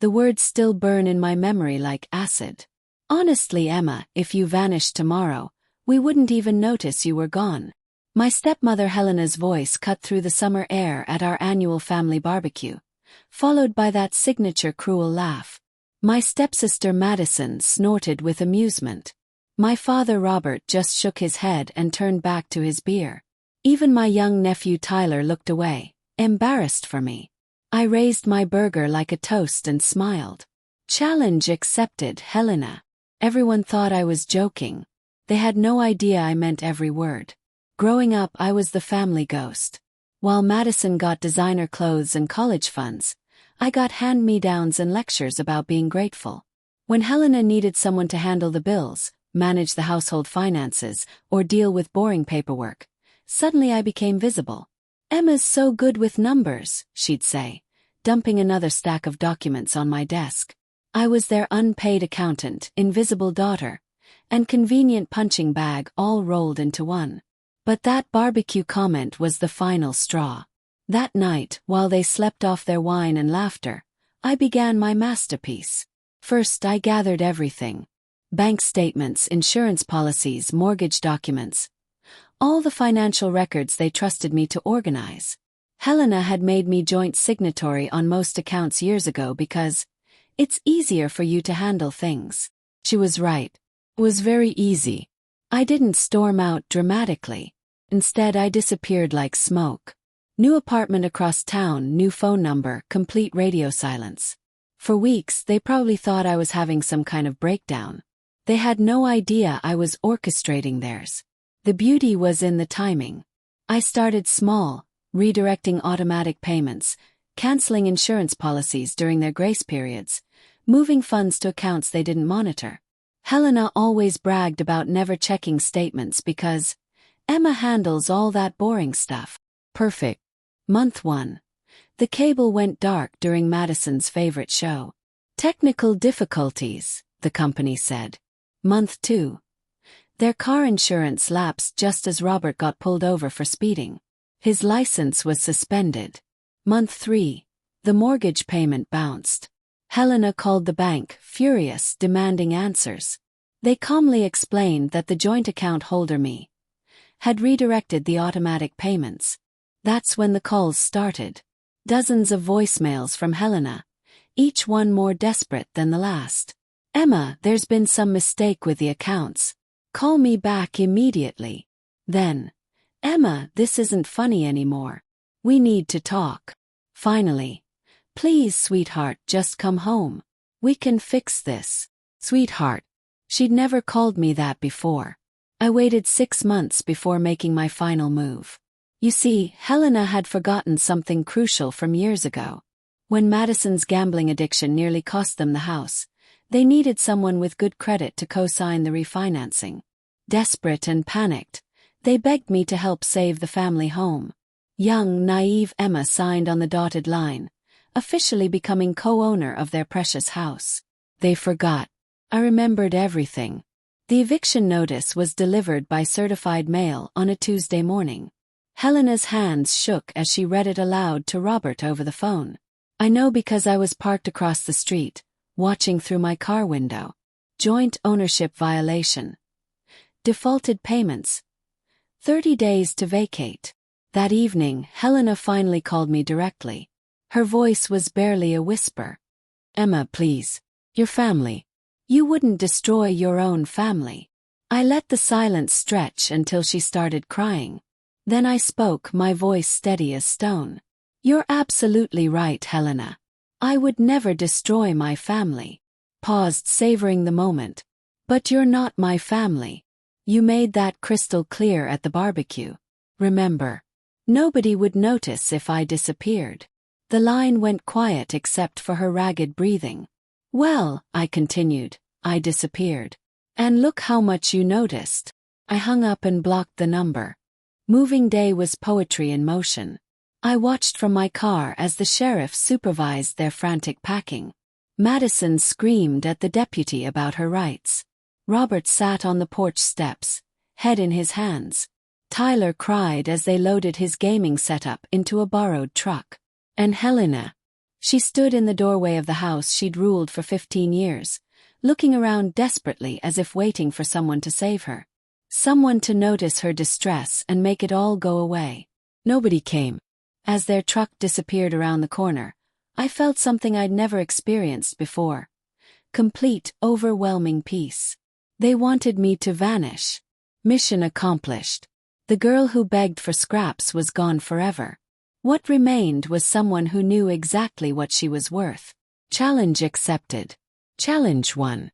The words still burn in my memory like acid. Honestly, Emma, if you vanished tomorrow, we wouldn't even notice you were gone. My stepmother Helena's voice cut through the summer air at our annual family barbecue, followed by that signature cruel laugh. My stepsister Madison snorted with amusement. My father Robert just shook his head and turned back to his beer. Even my young nephew Tyler looked away, embarrassed for me. I raised my burger like a toast and smiled. Challenge accepted, Helena. Everyone thought I was joking. They had no idea I meant every word. Growing up, I was the family ghost. While Madison got designer clothes and college funds, I got hand-me-downs and lectures about being grateful. When Helena needed someone to handle the bills, manage the household finances, or deal with boring paperwork, suddenly I became visible. "Emma's so good with numbers," she'd say, dumping another stack of documents on my desk. I was their unpaid accountant, invisible daughter, and convenient punching bag all rolled into one. But that barbecue comment was the final straw. That night, while they slept off their wine and laughter, I began my masterpiece. First, I gathered everything. Bank statements, insurance policies, mortgage documents. All the financial records they trusted me to organize. Helena had made me joint signatory on most accounts years ago because it's easier for you to handle things. She was right. It was very easy. I didn't storm out dramatically. Instead, I disappeared like smoke. New apartment across town, new phone number, complete radio silence. For weeks, they probably thought I was having some kind of breakdown. They had no idea I was orchestrating theirs. The beauty was in the timing. I started small, redirecting automatic payments, canceling insurance policies during their grace periods, moving funds to accounts they didn't monitor. Helena always bragged about never checking statements because Emma handles all that boring stuff. Perfect. Month 1. The cable went dark during Madison's favorite show. Technical difficulties, the company said. Month 2. Their car insurance lapsed just as Robert got pulled over for speeding. His license was suspended. Month 3. The mortgage payment bounced. Helena called the bank, furious, demanding answers. They calmly explained that the joint account holder, me, had redirected the automatic payments. That's when the calls started. Dozens of voicemails from Helena, each one more desperate than the last. "Emma, there's been some mistake with the accounts. Call me back immediately." Then, "Emma, this isn't funny anymore. We need to talk." Finally, "Please, sweetheart, just come home. We can fix this." Sweetheart. She'd never called me that before. I waited 6 months before making my final move. You see, Helena had forgotten something crucial from years ago. When Madison's gambling addiction nearly cost them the house, they needed someone with good credit to co-sign the refinancing. Desperate and panicked, they begged me to help save the family home. Young, naive Emma signed on the dotted line, officially becoming co-owner of their precious house. They forgot. I remembered everything. The eviction notice was delivered by certified mail on a Tuesday morning. Helena's hands shook as she read it aloud to Robert over the phone. I know because I was parked across the street, watching through my car window. Joint ownership violation. Defaulted payments. 30 days to vacate. That evening, Helena finally called me directly. Her voice was barely a whisper. "Emma, please. Your family. You wouldn't destroy your own family." I let the silence stretch until she started crying. Then I spoke, my voice steady as stone. "You're absolutely right, Helena. I would never destroy my family." Paused, savoring the moment. "But you're not my family. You made that crystal clear at the barbecue. Remember, nobody would notice if I disappeared." The line went quiet except for her ragged breathing. "Well," I continued, "I disappeared. And look how much you noticed." I hung up and blocked the number. Moving day was poetry in motion. I watched from my car as the sheriff supervised their frantic packing. Madison screamed at the deputy about her rights. Robert sat on the porch steps, head in his hands. Tyler cried as they loaded his gaming setup into a borrowed truck. And Helena. She stood in the doorway of the house she'd ruled for 15 years, looking around desperately as if waiting for someone to save her. Someone to notice her distress and make it all go away. Nobody came. As their truck disappeared around the corner, I felt something I'd never experienced before. Complete, overwhelming peace. They wanted me to vanish. Mission accomplished. The girl who begged for scraps was gone forever. What remained was someone who knew exactly what she was worth. Challenge accepted. Challenge 1.